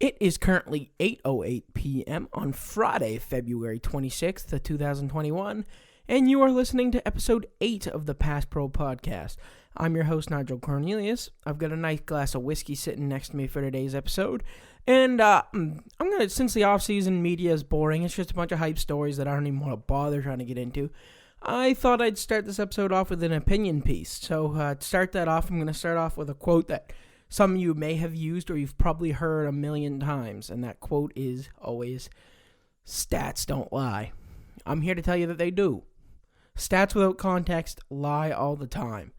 It is currently 8:08 p.m. on Friday, February 26th, 2021, and you are listening to episode 8 of the Pass Pro podcast. I'm your host, Nigel Cornelius. I've got a nice glass of whiskey sitting next to me for today's episode, and since the off-season media is boring, it's just a bunch of hype stories that I don't even want to bother trying to get into, I thought I'd start this episode off with an opinion piece. So to start that off, I'm going to start off with a quote that some of you may have used or you've probably heard a million times, and that quote is always, "Stats don't lie." I'm here to tell you that they do. Stats without context lie all the time.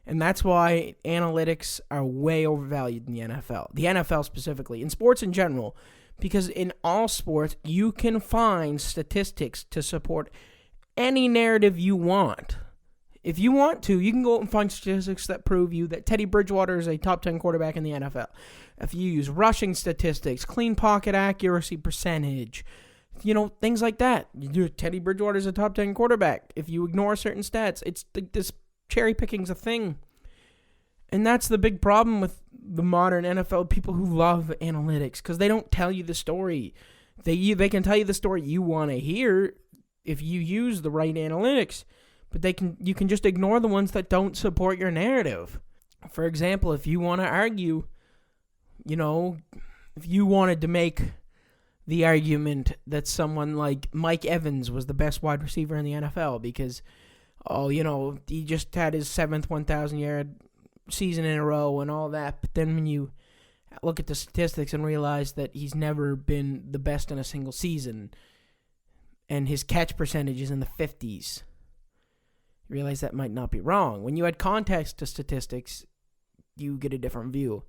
And that's why analytics are way overvalued in the NFL. The NFL specifically, in sports in general, because in all sports, you can find statistics to support any narrative you want. If you want to, you can go out and find statistics that prove you that Teddy Bridgewater is a top 10 quarterback in the NFL. If you use rushing statistics, clean pocket accuracy percentage, things like that. Teddy Bridgewater is a top 10 quarterback. If you ignore certain stats, this cherry picking's a thing. And that's the big problem with the modern NFL people who love analytics, because they don't tell you the story. They can tell you the story you want to hear if you use the right analytics. But you can just ignore the ones that don't support your narrative. For example, if you want to argue, if you wanted to make the argument that someone like Mike Evans was the best wide receiver in the NFL because, he just had his 7th 1,000-yard season in a row and all that. But then when you look at the statistics and realize that he's never been the best in a single season and his catch percentage is in the 50s, you realize that might not be wrong. When you add context to statistics, you get a different view.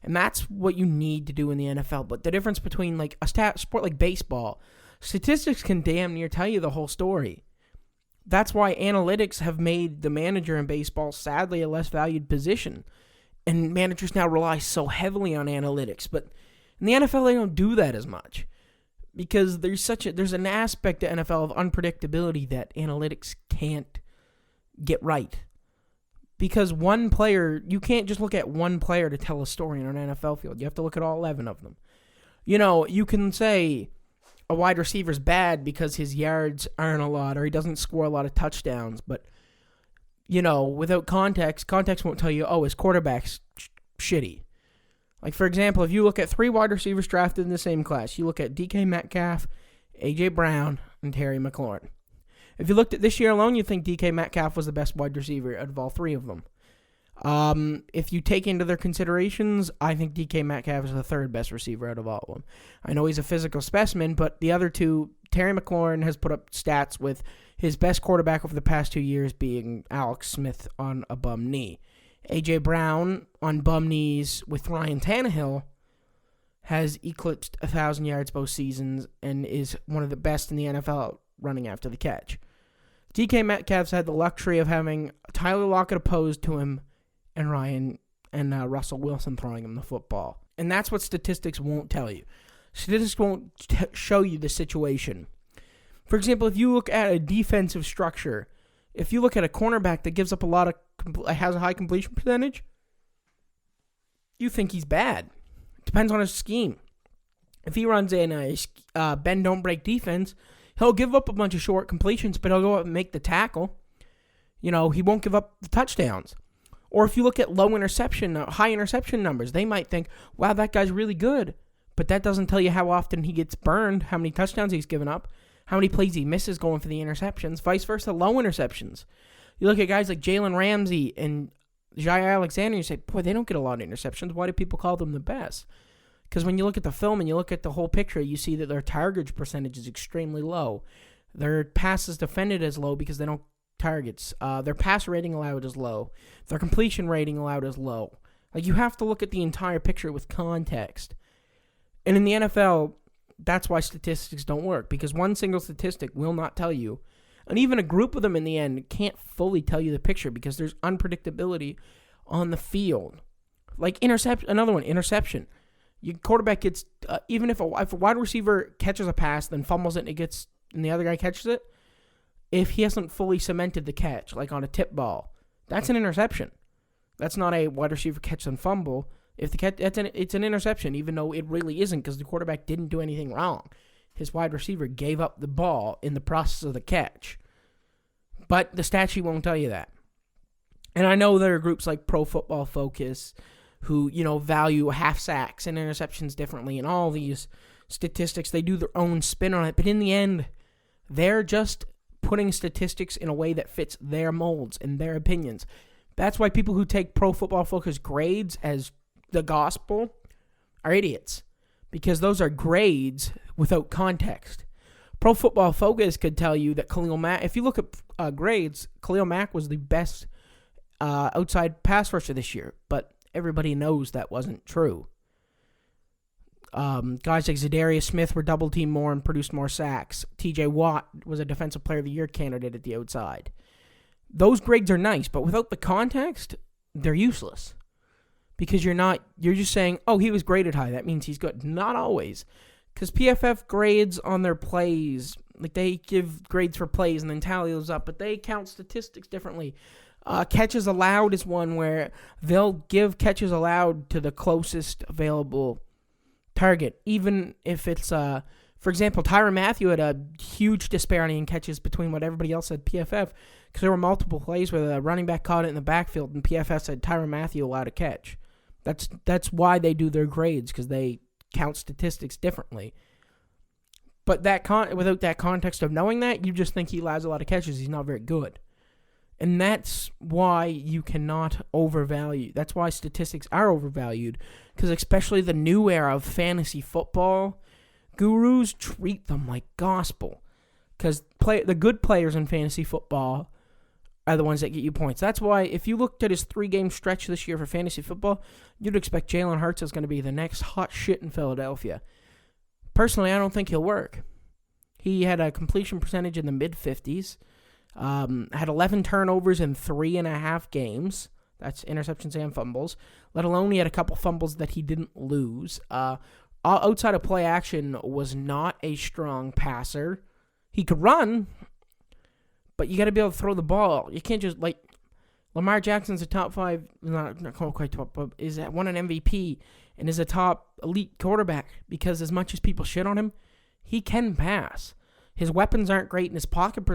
And that's what you need to do in the NFL. But the difference between like a sport like baseball, statistics can damn near tell you the whole story. That's why analytics have made the manager in baseball sadly a less valued position. And managers now rely so heavily on analytics. But in the NFL, they don't do that as much. Because there's an aspect to NFL of unpredictability that analytics can't get right. Because one player, you can't just look at one player to tell a story in an NFL field. You have to look at all 11 of them. You can say a wide receiver's bad because his yards aren't a lot or he doesn't score a lot of touchdowns. But, without context won't tell you, his quarterback's shitty. Like, for example, if you look at 3 wide receivers drafted in the same class, you look at DK Metcalf, A.J. Brown, and Terry McLaurin. If you looked at this year alone, you'd think DK Metcalf was the best wide receiver out of all 3 of them. If you take into their considerations, I think DK Metcalf is the 3rd best receiver out of all of them. I know he's a physical specimen, but the other 2, Terry McLaurin has put up stats with his best quarterback over the past 2 years being Alex Smith on a bum knee. A.J. Brown on bum knees with Ryan Tannehill has eclipsed 1,000 yards both seasons and is one of the best in the NFL running after the catch. DK Metcalf's had the luxury of having Tyler Lockett opposed to him and Russell Wilson throwing him the football. And that's what statistics won't tell you. Statistics won't show you the situation. For example, if you look at a defensive structure, if you look at a cornerback that gives up has a high completion percentage, you think he's bad. Depends on his scheme. If he runs in a bend don't break defense, he'll give up a bunch of short completions, but he'll go up and make the tackle. He won't give up the touchdowns. Or if you look at high interception numbers, they might think, wow, that guy's really good. But that doesn't tell you how often he gets burned, how many touchdowns he's given up, how many plays he misses going for the interceptions, vice versa, low interceptions. You look at guys like Jalen Ramsey and Jair Alexander, you say, boy, they don't get a lot of interceptions. Why do people call them the best? Because when you look at the film and you look at the whole picture, you see that their target percentage is extremely low. Their passes defended is low because they don't targets. Their pass rating allowed is low. Their completion rating allowed is low. Like, you have to look at the entire picture with context. And in the NFL, that's why statistics don't work, because one single statistic will not tell you. And even a group of them in the end can't fully tell you the picture because there's unpredictability on the field. Like interception. Your quarterback gets, even if a wide receiver catches a pass, then fumbles it and the other guy catches it, if he hasn't fully cemented the catch, like on a tip ball, that's an interception. That's not a wide receiver catch and fumble. If the catch, it's an interception, even though it really isn't, because the quarterback didn't do anything wrong. His wide receiver gave up the ball in the process of the catch. But the stat sheet won't tell you that. And I know there are groups like Pro Football Focus who, value half sacks and interceptions differently, and all these statistics, they do their own spin on it. But in the end, they're just putting statistics in a way that fits their molds and their opinions. That's why people who take Pro Football Focus grades as the gospel are idiots, because those are grades without context. Pro Football Focus could tell you that Khalil Mack, if you look at grades, Khalil Mack was the best outside pass rusher this year, but everybody knows that wasn't true. Guys like Zadarius Smith were double-teamed more and produced more sacks. T.J. Watt was a Defensive Player of the Year candidate at the outside. Those grades are nice, but without the context, they're useless. Because you're just saying, oh, he was graded high, that means he's good. Not always. Because PFF grades on their plays, like they give grades for plays and then tally those up, but they count statistics differently. Catches allowed is one where they'll give catches allowed to the closest available target, even if it's, for example, Tyrann Mathieu had a huge disparity in catches between what everybody else said PFF, because there were multiple plays where the running back caught it in the backfield and PFF said Tyrann Mathieu allowed a catch. That's why they do their grades, because they count statistics differently. But without that context of knowing that, you just think he allows a lot of catches. He's not very good. And that's why you cannot overvalue. That's why statistics are overvalued, because especially the new era of fantasy football, gurus treat them like gospel. Because the good players in fantasy football are the ones that get you points. That's why if you looked at his 3-game stretch this year for fantasy football, you'd expect Jalen Hurts is going to be the next hot shit in Philadelphia. Personally, I don't think he'll work. He had a completion percentage in the mid-50s. Had 11 turnovers in 3.5 games. That's interceptions and fumbles. Let alone he had a couple fumbles that he didn't lose. Outside of play action, was not a strong passer. He could run, but you got to be able to throw the ball. You can't just, Lamar Jackson's a top 5, not quite top, but won an MVP and is a top elite quarterback, because as much as people shit on him, he can pass. His weapons aren't great, and his pocket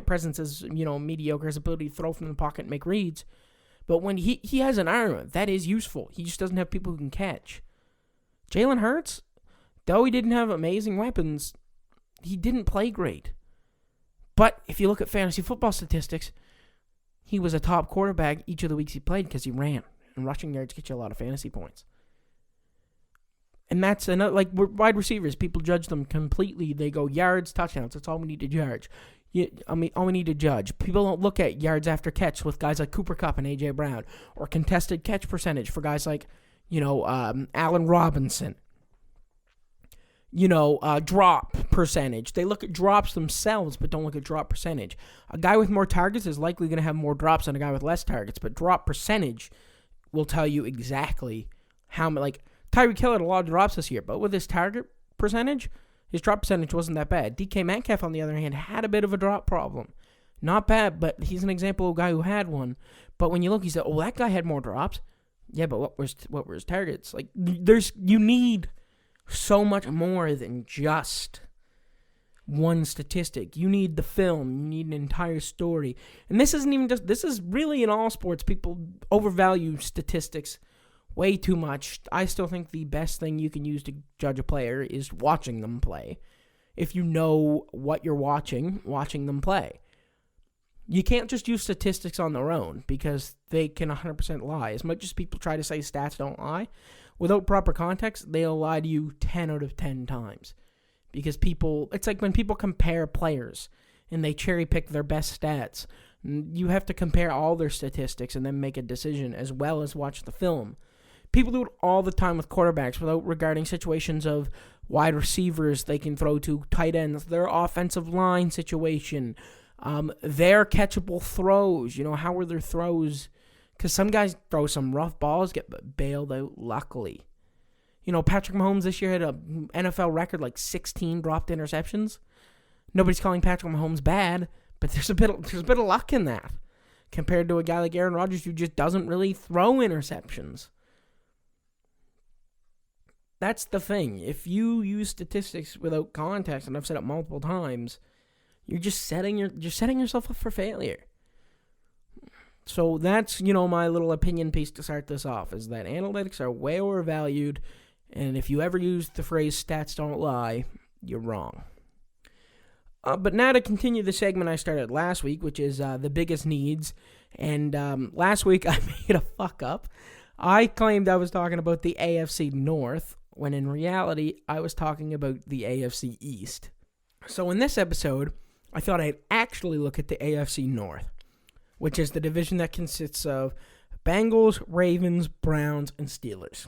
presence is, mediocre. His ability to throw from the pocket and make reads. But when he has an arm, that is useful. He just doesn't have people who can catch. Jalen Hurts, though he didn't have amazing weapons, he didn't play great. But if you look at fantasy football statistics, he was a top quarterback each of the weeks he played because he ran. And rushing yards get you a lot of fantasy points. And that's another, wide receivers, people judge them completely. They go yards, touchdowns. That's all we need to judge. All we need to judge. People don't look at yards after catch with guys like Cooper Kupp and A.J. Brown, or contested catch percentage for guys like, Allen Robinson. Drop percentage. They look at drops themselves, but don't look at drop percentage. A guy with more targets is likely going to have more drops than a guy with less targets, but drop percentage will tell you exactly how many. Tyreek Hill had a lot of drops this year, but with his target percentage, his drop percentage wasn't that bad. DK Metcalf, on the other hand, had a bit of a drop problem. Not bad, but he's an example of a guy who had one. But when you look, you say, oh, that guy had more drops. Yeah, but what were his targets? You need so much more than just one statistic. You need the film. You need an entire story. And this is really in all sports. People overvalue statistics way too much. I still think the best thing you can use to judge a player is watching them play. If you know what you're watching them play. You can't just use statistics on their own, because they can 100% lie. As much as people try to say stats don't lie, without proper context, they'll lie to you 10 out of 10 times. Because it's like when people compare players and they cherry pick their best stats. You have to compare all their statistics and then make a decision, as well as watch the film. People do it all the time with quarterbacks without regarding situations of wide receivers they can throw to, tight ends, their offensive line situation, their catchable throws. How were their throws? Because some guys throw some rough balls, get bailed out luckily. Patrick Mahomes this year had an NFL record 16 dropped interceptions. Nobody's calling Patrick Mahomes bad, but there's a bit of luck in that compared to a guy like Aaron Rodgers who just doesn't really throw interceptions. That's the thing. If you use statistics without context, and I've said it multiple times, you're just setting yourself up for failure. So that's, my little opinion piece to start this off, is that analytics are way overvalued, and if you ever use the phrase stats don't lie, you're wrong. But now to continue the segment I started last week, which is the biggest needs, and last week I made a fuck up. I claimed I was talking about the AFC North, when in reality I was talking about the AFC East. So in this episode, I thought I'd actually look at the AFC North, which is the division that consists of Bengals, Ravens, Browns, and Steelers.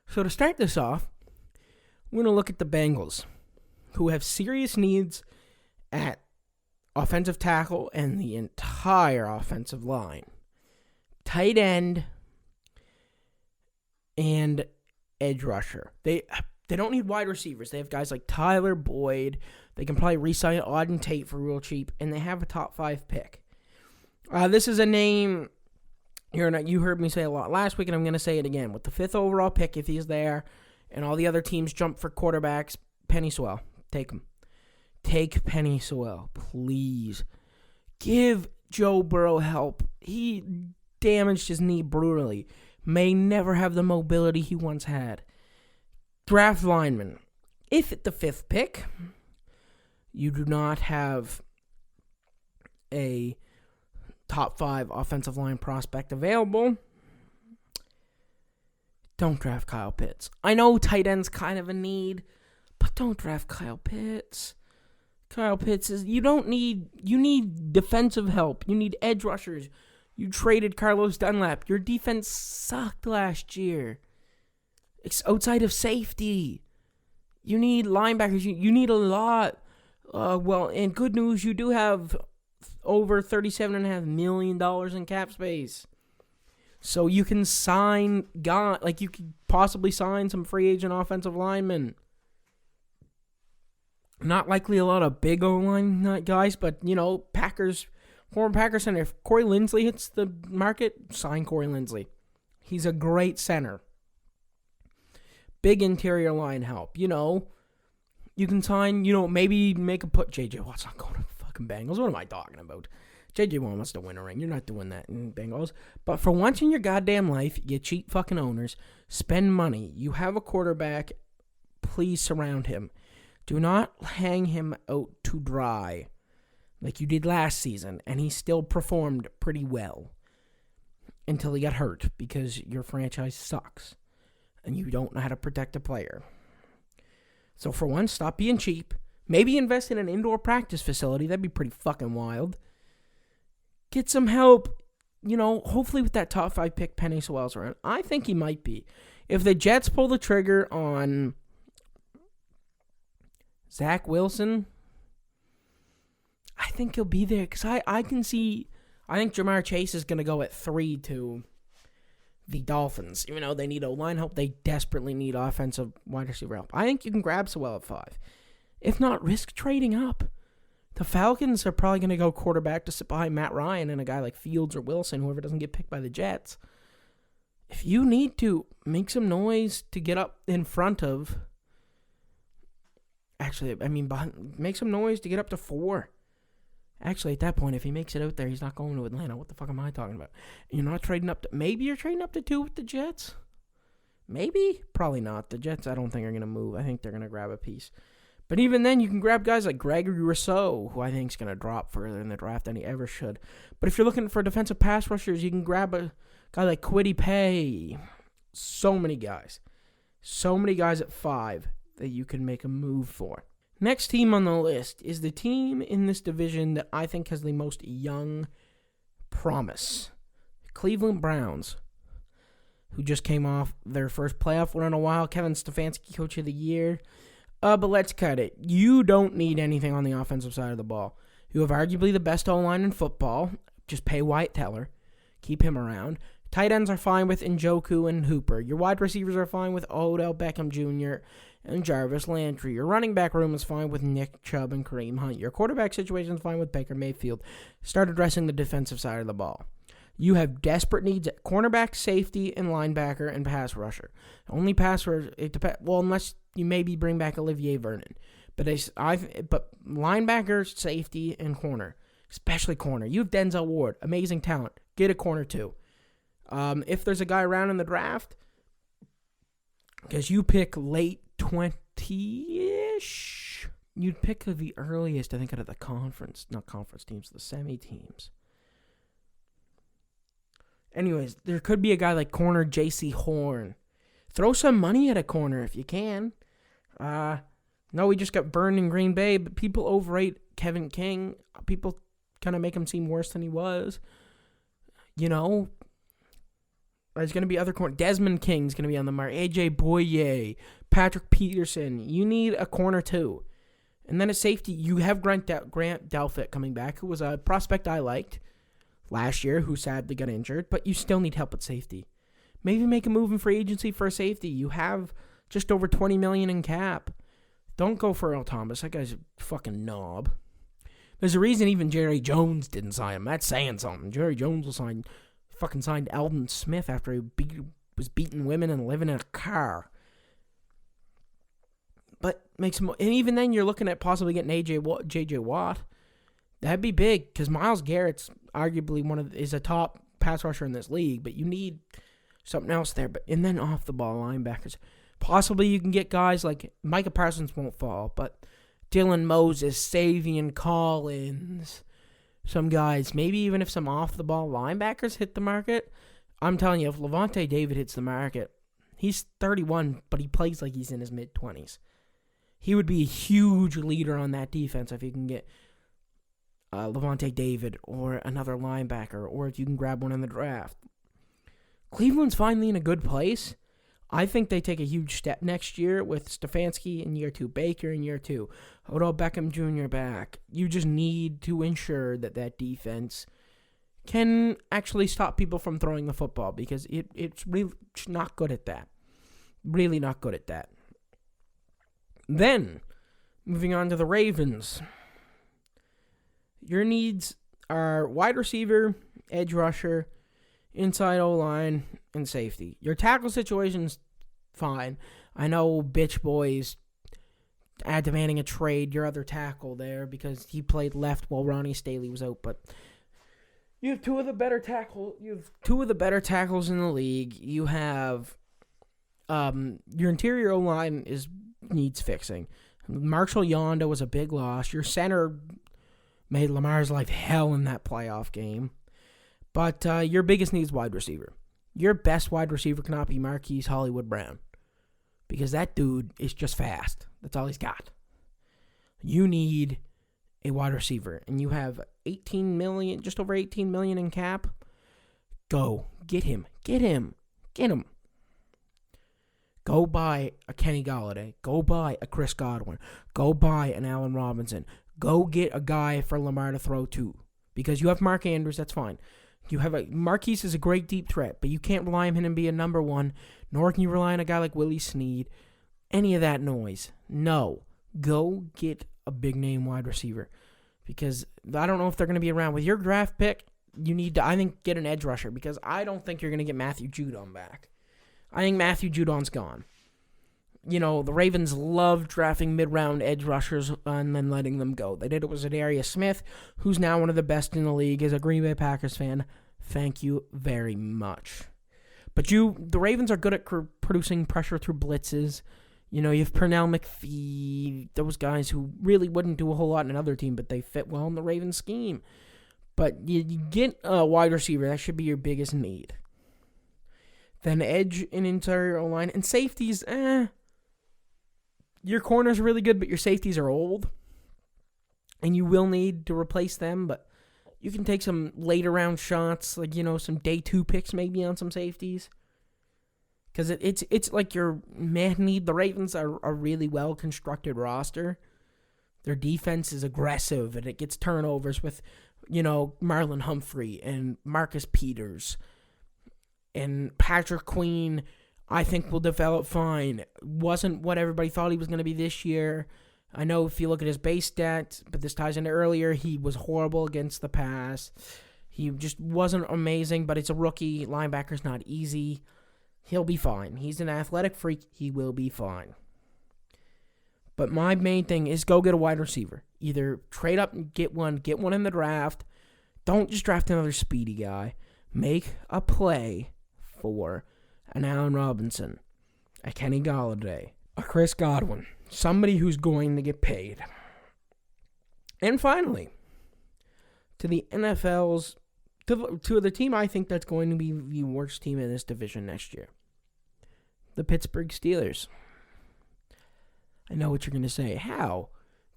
So to start this off, we're going to look at the Bengals, who have serious needs at offensive tackle and the entire offensive line. Tight end and edge rusher. They don't need wide receivers. They have guys like Tyler Boyd. They can probably re-sign Auden Tate for real cheap, and they have a top 5 pick. This is a name you heard me say a lot last week, and I'm going to say it again. With the 5th overall pick, if he's there, and all the other teams jump for quarterbacks, Penny Sewell, take him. Take Penny Sewell, please. Give Joe Burrow help. He damaged his knee brutally. May never have the mobility he once had. Draft lineman. If at the 5th pick, you do not have a top 5 offensive line prospect available, don't draft Kyle Pitts. I know tight end's kind of a need, but don't draft Kyle Pitts. Kyle Pitts you need defensive help. You need edge rushers. You traded Carlos Dunlap. Your defense sucked last year. It's outside of safety. You need linebackers. You need a lot. And good news, you do have over $37.5 million in cap space. So you can sign you could possibly sign some free agent offensive linemen. Not likely a lot of big O-line guys, but, former Packers center. If Corey Linsley hits the market, sign Corey Linsley. He's a great center. Big interior line help. You can sign, maybe make a put. J.J. Watt's not going to fucking Bengals. What am I talking about? J.J. Watt wants to win a ring. You're not doing that in Bengals. But for once in your goddamn life, you cheap fucking owners, spend money. You have a quarterback. Please surround him. Do not hang him out to dry like you did last season, and he still performed pretty well until he got hurt because your franchise sucks and you don't know how to protect a player. So for one, stop being cheap. Maybe invest in an indoor practice facility. That'd be pretty fucking wild. Get some help. Hopefully with that top 5 pick, Penny Sewell's around. I think he might be. If the Jets pull the trigger on Zach Wilson, I think he'll be there because I can see. I think Jamar Chase is going to go at 3 to the Dolphins. Even though they need O-line help, they desperately need offensive wide receiver help. I think you can grab Sewell at 5. If not, risk trading up. The Falcons are probably going to go quarterback to sit behind Matt Ryan and a guy like Fields or Wilson, whoever doesn't get picked by the Jets. If you need to make some noise to get up in front of... make some noise to get up to 4. Actually, at that point, if he makes it out there, he's not going to Atlanta. What the fuck am I talking about? You're not trading up to... Maybe you're trading up to 2 with the Jets? Maybe? Probably not. The Jets, I don't think, are going to move. I think they're going to grab a piece. But even then, you can grab guys like Gregory Rousseau, who I think is going to drop further in the draft than he ever should. But if you're looking for defensive pass rushers, you can grab a guy like Kwity Paye. So many guys. So many guys at 5 that you can make a move for. Next team on the list is the team in this division that I think has the most young promise. Cleveland Browns, who just came off their first playoff win in a while. Kevin Stefanski, Coach of the Year. But let's cut it. You don't need anything on the offensive side of the ball. You have arguably the best O-line in football. Just pay Wyatt Teller. Keep him around. Tight ends are fine with Njoku and Hooper. Your wide receivers are fine with Odell Beckham Jr. and Jarvis Landry. Your running back room is fine with Nick Chubb and Kareem Hunt. Your quarterback situation is fine with Baker Mayfield. Start addressing the defensive side of the ball. You have desperate needs at cornerback, safety, and linebacker and pass rusher. Only pass rusher, it depends. Well, unless you maybe bring back Olivier Vernon. But linebacker, safety, and corner, especially corner. You have Denzel Ward, amazing talent. Get a corner too. If there's a guy around in the draft, because you pick late 20-ish, you'd pick the earliest, I think, out of the not conference teams, the semi teams. Anyways, there could be a guy like corner J.C. Horn. Throw some money at a corner if you can. No, he just got burned in Green Bay, but people overrate Kevin King. People kind of make him seem worse than he was. You know, there's going to be other corners. Desmond King's going to be on the mark. A.J. Boye, Patrick Peterson. You need a corner too. And then a safety. You have Grant Delpit coming back, who was a prospect I liked last year, who sadly got injured, but you still need help at safety. Maybe make a move in free agency for a safety. You have just over $20 million in cap. Don't go for Earl Thomas. That guy's a fucking knob. There's a reason even Jerry Jones didn't sign him. That's saying something. Jerry Jones signed Alden Smith after he was beating women and living in a car. But makes him, and even then you're looking at possibly getting J.J. Watt. That'd be big because Myles Garrett's arguably is a top pass rusher in this league, but you need something else there. And then off the ball linebackers. Possibly you can get guys like Micah Parsons won't fall, but Dylan Moses, Savion Collins, some guys, maybe even if some off the ball linebackers hit the market. I'm telling you, if Levante David hits the market, he's 31, but he plays like he's in his mid-20s. He would be a huge leader on that defense if you can get Levante David or another linebacker, or if you can grab one in the draft. Cleveland's finally in a good place. I think they take a huge step next year with Stefanski in year 2, Baker in year 2, Odell Beckham Jr. back. You just need to ensure that defense can actually stop people from throwing the football because it's really not good at that. Really not good at that. Then, moving on to the Ravens. Your needs are wide receiver, edge rusher, inside O-line, and safety. Your tackle situation's fine. I know bitch boys demanding a trade your other tackle there because he played left while Ronnie Staley was out, but you have two of the better tackles in the league. You have your interior O-line needs fixing. Marshall Yonda was a big loss. Your center made Lamar's life hell in that playoff game. But your biggest need is wide receiver. Your best wide receiver cannot be Marquise Hollywood Brown because that dude is just fast. That's all he's got. You need a wide receiver, and you have $18 million, just over $18 million in cap. Go get him. Go buy a Kenny Golladay. Go buy a Chris Godwin. Go buy an Allen Robinson. Go get a guy for Lamar to throw to because you have Mark Andrews. That's fine. Marquise is a great deep threat, but you can't rely on him to be a number one, nor can you rely on a guy like Willie Snead. Any of that noise. No. Go get a big-name wide receiver because I don't know if they're going to be around. With your draft pick, you need to, I think, get an edge rusher because I don't think you're going to get Matthew Judon back. I think Matthew Judon's gone. You know, the Ravens love drafting mid-round edge rushers and then letting them go. They did it with Zadarius Smith, who's now one of the best in the league. As a Green Bay Packers fan, thank you very much. But the Ravens are good at producing pressure through blitzes. You know, you have Pernell McPhee, those guys who really wouldn't do a whole lot in another team, but they fit well in the Ravens scheme. But you get a wide receiver, that should be your biggest need. Then edge and interior O-line. And safeties, your corners are really good, but your safeties are old. And you will need to replace them, but you can take some later round shots, like, you know, some day 2 picks maybe on some safeties. Because it's like your need. The Ravens are a really well-constructed roster. Their defense is aggressive, and it gets turnovers with, you know, Marlon Humphrey and Marcus Peters. And Patrick Queen, I think, will develop fine. Wasn't what everybody thought he was going to be this year. I know if you look at his base stats, but this ties into earlier, he was horrible against the pass. He just wasn't amazing, but it's a rookie. Linebacker's not easy. He'll be fine. He's an athletic freak. He will be fine. But my main thing is go get a wide receiver. Either trade up and get one in the draft. Don't just draft another speedy guy. Make a play for an Allen Robinson, a Kenny Golladay, a Chris Godwin, somebody who's going to get paid. And finally, to the NFL's, to the team I think that's going to be the worst team in this division next year, the Pittsburgh Steelers. I know what you're going to say. How?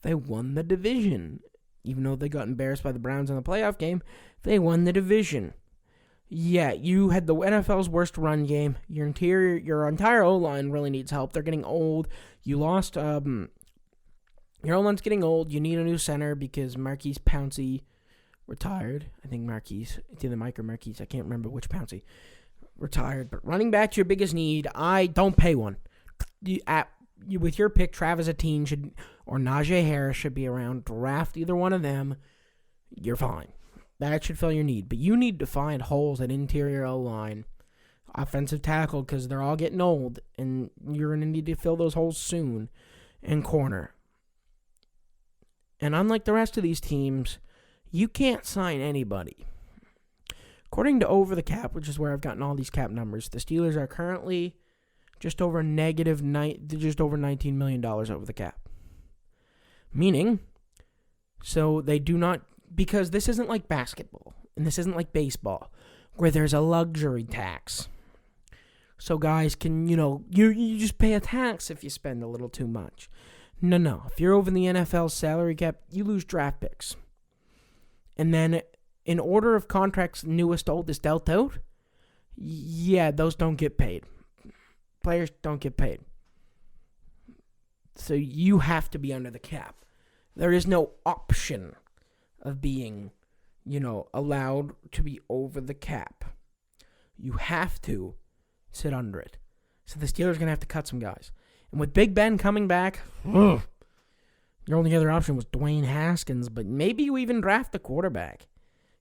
They won the division. Even though they got embarrassed by the Browns in the playoff game, they won the division. Yeah, you had the NFL's worst run game. Your entire O-line really needs help. They're getting old. You lost, your O-line's getting old. You need a new center because Marquise Pouncey retired. I think Marquise, it's either Mike or Marquise. I can't remember which Pouncey retired. But running back's your biggest need. I don't pay one. With your pick, Travis Etienne or Najee Harris should be around. Draft either one of them. You're fine. That should fill your need. But you need to find holes at interior O-line, offensive tackle, because they're all getting old, and you're going to need to fill those holes soon, and corner. And unlike the rest of these teams, you can't sign anybody. According to Over the Cap, which is where I've gotten all these cap numbers, the Steelers are currently just over $19 million over the cap. Meaning, so they do not, because this isn't like basketball, and this isn't like baseball, where there's a luxury tax. So guys can, you just pay a tax if you spend a little too much. No. If you're over the NFL salary cap, you lose draft picks. And then, in order of contracts, newest, oldest dealt out, yeah, those don't get paid. Players don't get paid. So you have to be under the cap. There is no option of being, allowed to be over the cap. You have to sit under it. So the Steelers are going to have to cut some guys. And with Big Ben coming back, your only other option was Dwayne Haskins, but maybe you even draft the quarterback.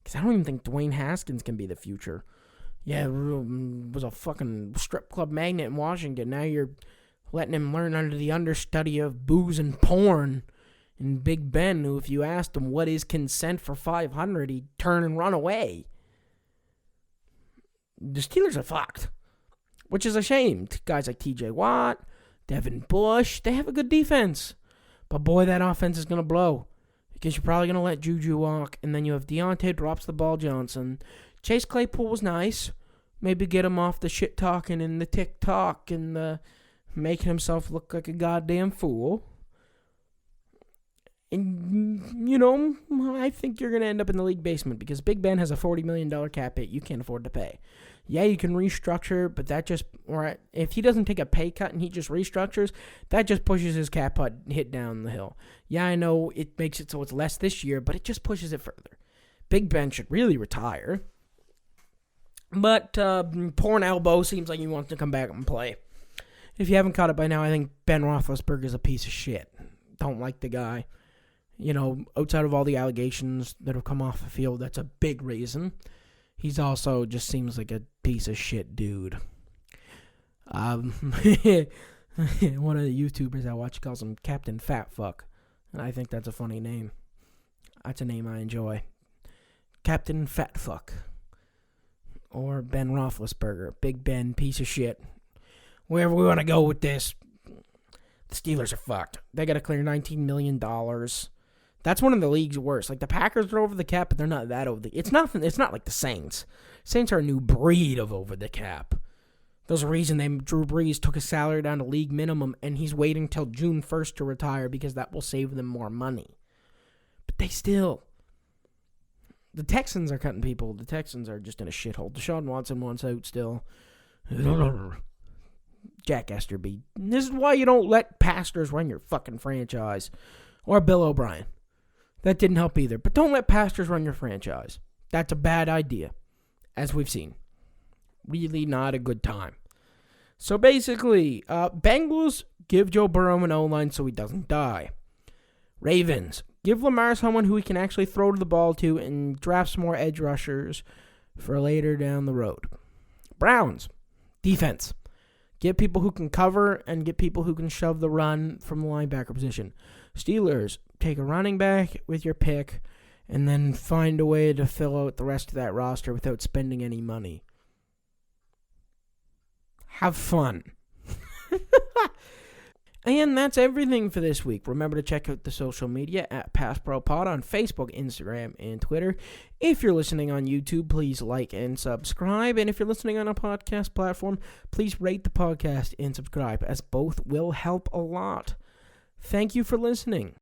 Because I don't even think Dwayne Haskins can be the future. Yeah, was a fucking strip club magnate in Washington. Now you're letting him learn under the understudy of booze and porn. And Big Ben, who if you asked him what is consent for $500, he'd turn and run away. The Steelers are fucked. Which is a shame. Guys like TJ Watt, Devin Bush, they have a good defense. But boy, that offense is going to blow. Because you're probably going to let Juju walk. And then you have Deontay drops the ball Johnson. Chase Claypool was nice. Maybe get him off the shit talking and the tick-tock and the making himself look like a goddamn fool. And, I think you're going to end up in the league basement because Big Ben has a $40 million cap hit you can't afford to pay. Yeah, you can restructure, but or if he doesn't take a pay cut and he just restructures, that just pushes his cap hit down the hill. Yeah, I know it makes it so it's less this year, but it just pushes it further. Big Ben should really retire. But Porn Elbow seems like he wants to come back and play. If you haven't caught it by now, I think Ben Roethlisberger is a piece of shit. Don't like the guy. Outside of all the allegations that have come off the field, that's a big reason. He's also just seems like a piece of shit dude. One of the YouTubers I watch calls him Captain Fat Fuck. And I think that's a funny name. That's a name I enjoy. Captain Fat Fuck. Or Ben Roethlisberger. Big Ben, piece of shit. Wherever we want to go with this, the Steelers are fucked. They got to clear $19 million. That's one of the league's worst. Like, the Packers are over the cap, but they're not that over the... It's not like the Saints. Saints are a new breed of over the cap. There's a reason Drew Brees took his salary down to league minimum, and he's waiting till June 1st to retire because that will save them more money. But they still... The Texans are cutting people. The Texans are just in a shithole. Deshaun Watson wants out still. Jack Esterby. This is why you don't let pastors run your fucking franchise. Or Bill O'Brien. That didn't help either. But don't let pastors run your franchise. That's a bad idea. As we've seen. Really not a good time. So basically, Bengals give Joe Burrow an O-line so he doesn't die. Ravens. Give Lamar someone who he can actually throw the ball to and draft some more edge rushers for later down the road. Browns. Defense. Get people who can cover and get people who can shove the run from the linebacker position. Steelers. Take a running back with your pick and then find a way to fill out the rest of that roster without spending any money. Have fun. And that's everything for this week. Remember to check out the social media at PassProPod on Facebook, Instagram, and Twitter. If you're listening on YouTube, please like and subscribe. And if you're listening on a podcast platform, please rate the podcast and subscribe, as both will help a lot. Thank you for listening.